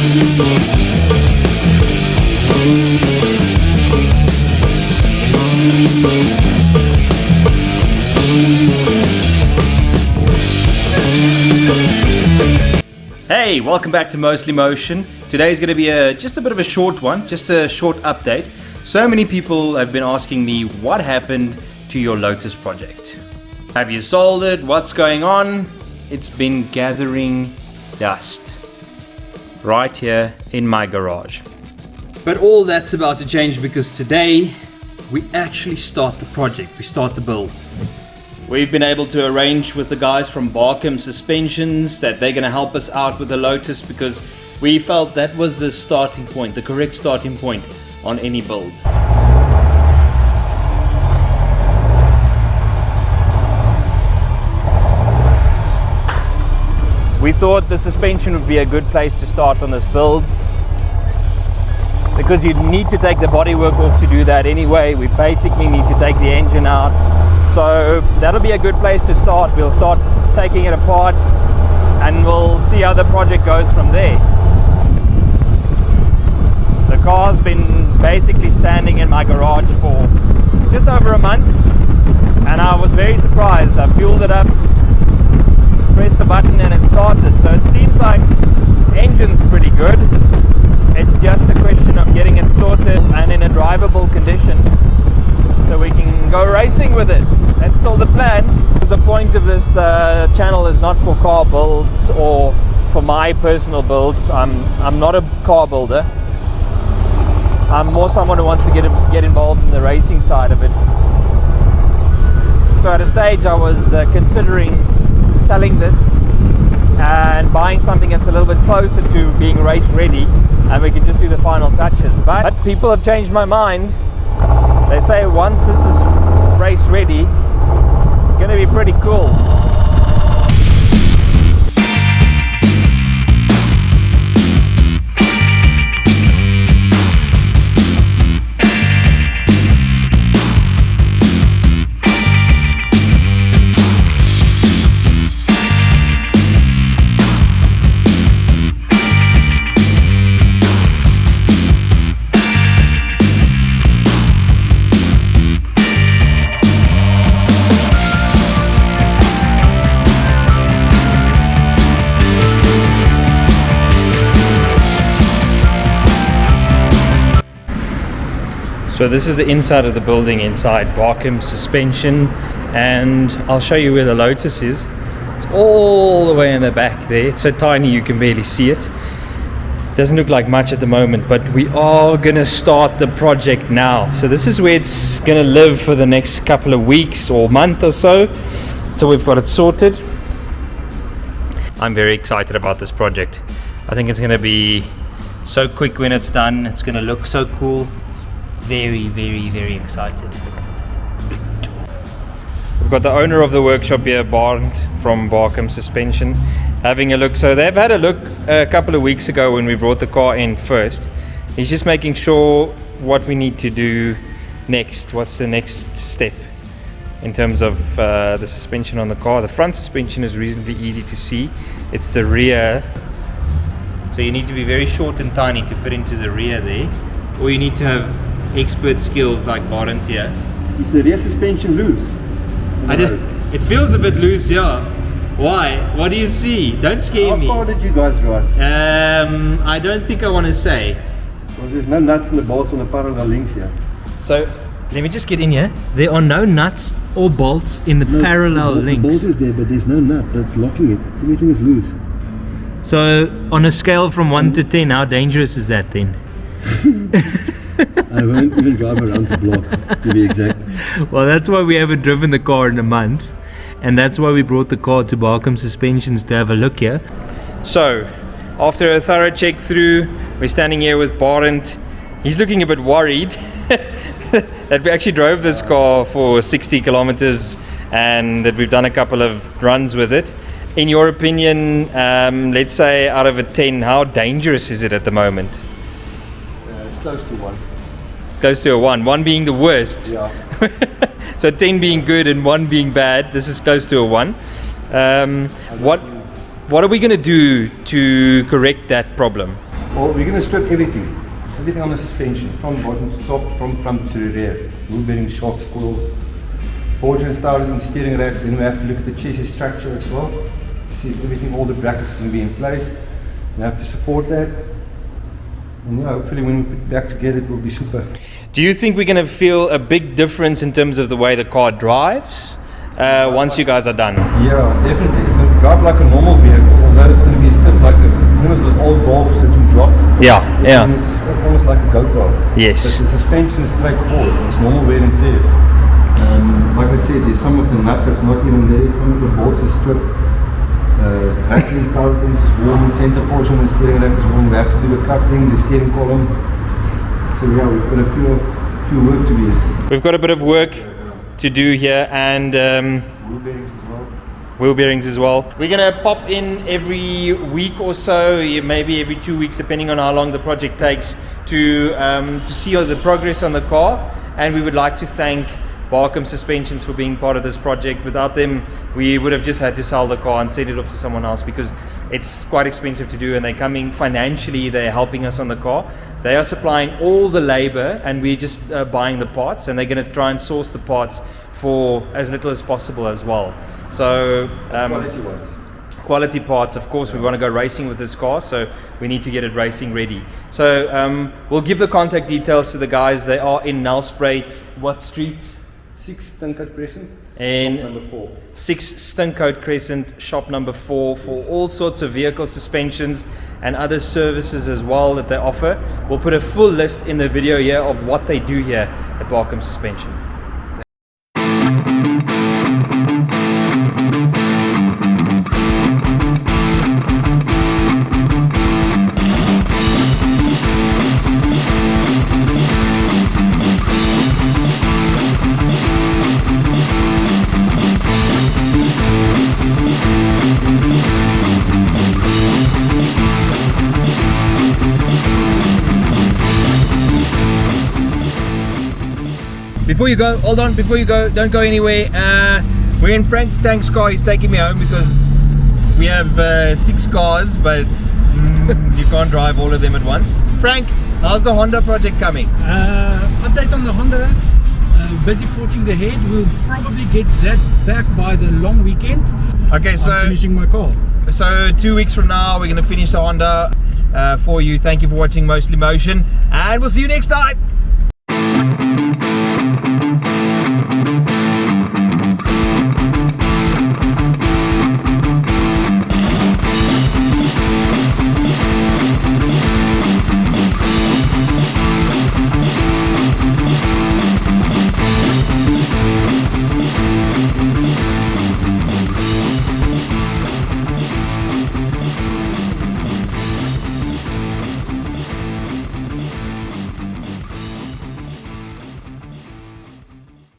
Hey, welcome back to Mostly Motion. Today is going to be just a bit of a short one, just a short update. So many people have been asking me what happened to your Lotus project. Have you sold it? What's going on? It's been gathering dust right here in my garage. But all that's about to change because today we actually start the project, we start the build. We've been able to arrange with the guys from Barkem Suspensions that they're going to help us out with the Lotus because we felt that was the starting point, the correct starting point on any build. We thought the suspension would be a good place to start on this build because you need to take the bodywork off to do that anyway. We basically need to take the engine out. So that'll be a good place to start. We'll start taking it apart and we'll see how the project goes from there. The car's been basically standing in my garage for just over a month and I was very surprised. I fueled it up, pressed the button and it started. So it seems like the engine's pretty good. It's just a question of getting it sorted and in a drivable condition so we can go racing with it. That's still the plan. The point of this channel is not for car builds or for my personal builds. I'm not a car builder. I'm more someone who wants to get involved in the racing side of it. So at a stage I was considering selling this and buying something that's a little bit closer to being race ready and we can just do the final touches. But people have changed my mind. They say once this is race ready, it's going to be pretty cool. So this is the inside of the building inside Barkem Suspension and I'll show you where the Lotus is. It's all the way in the back there. It's so tiny you can barely see it. Doesn't look like much at the moment, but we are gonna start the project now. So this is where it's gonna live for the next couple of weeks or month or so. So we've got it sorted. I'm very excited about this project. I think it's gonna be so quick when it's done. It's gonna look so cool. Very, very, very excited. We've got the owner of the workshop here, Barnt from Barkem Suspension, having a look. So they've had a look a couple of weeks ago when we brought the car in first. He's just making sure what we need to do next. What's the next step in terms of the suspension on the car. The front suspension is reasonably easy to see. It's the rear. So you need to be very short and tiny to fit into the rear there. Or you need to have expert skills like Barent here. Is the rear suspension loose? It feels a bit loose, yeah. Why? What do you see? Don't scare me. How far did you guys drive? I don't think I want to say. Because there's no nuts and the bolts on the parallel links here. So let me just get in here. There are no nuts or bolts in the parallel links. The bolt is there, but there's no nut that's locking it. Everything is loose. So on a scale from 1 to 10, how dangerous is that then? I won't even drive around the block, to be exact. Well, that's why we haven't driven the car in a month, and that's why we brought the car to Barkem Suspensions to have a look here. So, after a thorough check through, we're standing here with Barent. He's looking a bit worried that we actually drove this car for 60 kilometers and that we've done a couple of runs with it. In your opinion, let's say out of a 10, how dangerous is it at the moment? Close to 1. Close to a 1. 1 being the worst. Yeah. So 10 being good and 1 being bad. This is close to a 1. What are we going to do to correct that problem? Well, we're going to strip everything on the suspension, from bottom to top, from front to rear. Wheel bearings, shocks, coils, board and starting steering rack. Then we have to look at the chassis structure as well. See if everything, all the brackets can be in place. We have to support that. And yeah, hopefully when we put it back together, it will be super. Do you think we're going to feel a big difference in terms of the way the car drives once you guys are done? Yeah, definitely. It's going to drive like a normal vehicle, although it's going to be stiff like those old Golfs that's been dropped. Yeah, yeah. And it's almost like a go-kart. Yes. But the suspension is straightforward. It's normal wear and tear. Like I said, there's some of the nuts that's not even there. Some of the bolts are stripped. Rattling style things is worn. Center portion of the steering rack is worn. We have to do the coupling, the steering column. So yeah, we've got a few work to do. We've got a bit of work to do here, and Wheel bearings as well. wheel bearings as well. We're gonna pop in every week or so, maybe every 2 weeks, depending on how long the project takes, to see the progress on the car. And we would like to thank Barkem Suspensions for being part of this project. Without them, we would have just had to sell the car and send it off to someone else, because it's quite expensive to do, and they're coming financially, they're helping us on the car. They are supplying all the labor, and we're just buying the parts, and they're going to try and source the parts for as little as possible as well. So Quality ones. quality parts, of course. We want to go racing with this car, so we need to get it racing ready. So we'll give the contact details to the guys. They are in Nelsptuit, what street? 6 Stinkhout Crescent. In Shop number 4. 6 Stinkhout Crescent, shop number 4, for all sorts of vehicle suspensions and other services as well that they offer. We'll put a full list in the video here of what they do here at Barkem Suspension. Before you go, hold on, before you go, don't go anywhere. We're in Frank Tank's car. He's taking me home because we have 6 cars, but you can't drive all of them at once. Frank, how's the Honda project coming? Update on the Honda. Busy porting the head. We'll probably get that back by the long weekend. Okay, so I'm finishing my car. So 2 weeks from now, we're going to finish the Honda for you. Thank you for watching Mostly Motion, and we'll see you next time.